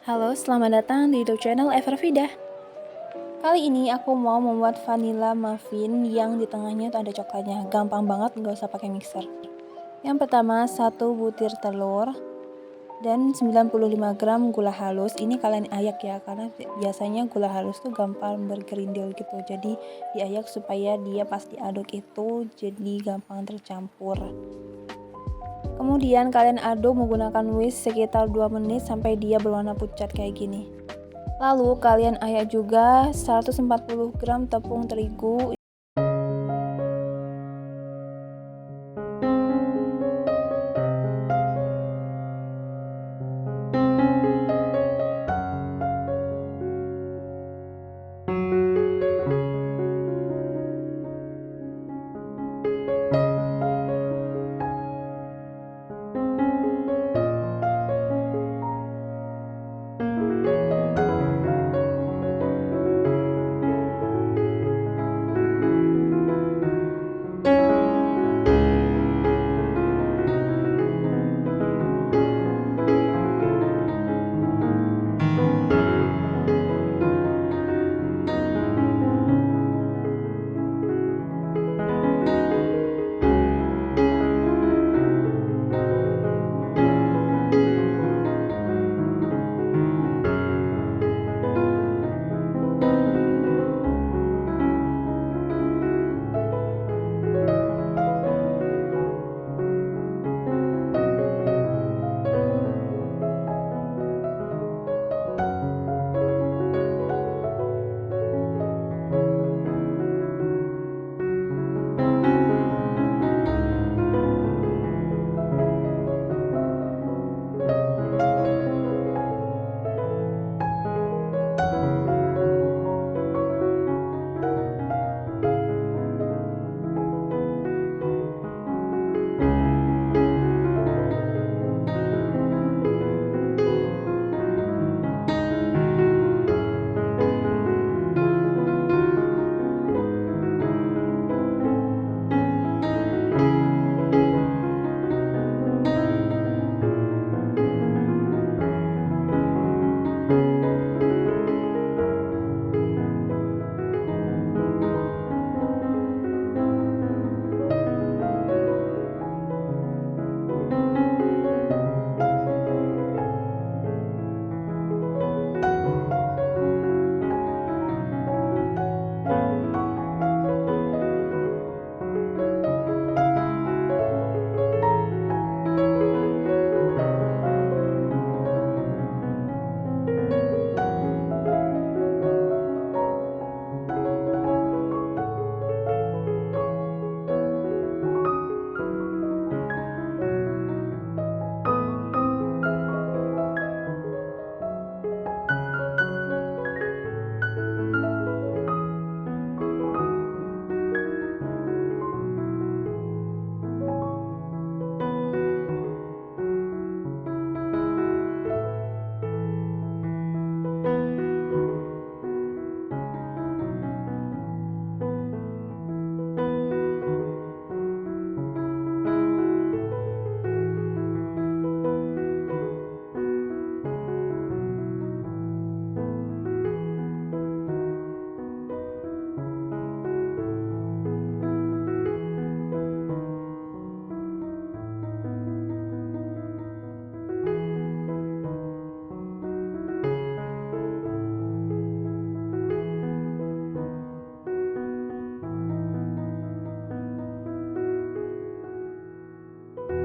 Halo, selamat datang di YouTube channel Evervidah. Kali ini aku mau membuat vanilla muffin yang di tengahnya tuh ada coklatnya. Gampang banget, nggak usah pakai mixer. Yang pertama, 1 butir telur dan 95 gram gula halus. Ini kalian ayak ya, karena biasanya gula halus tuh gampang bergerindil gitu. Jadi diayak supaya dia pas diaduk itu jadi gampang tercampur. Kemudian kalian aduk menggunakan whisk sekitar 2 menit sampai dia berwarna pucat kayak gini. Lalu kalian ayak juga 140 gram tepung terigu,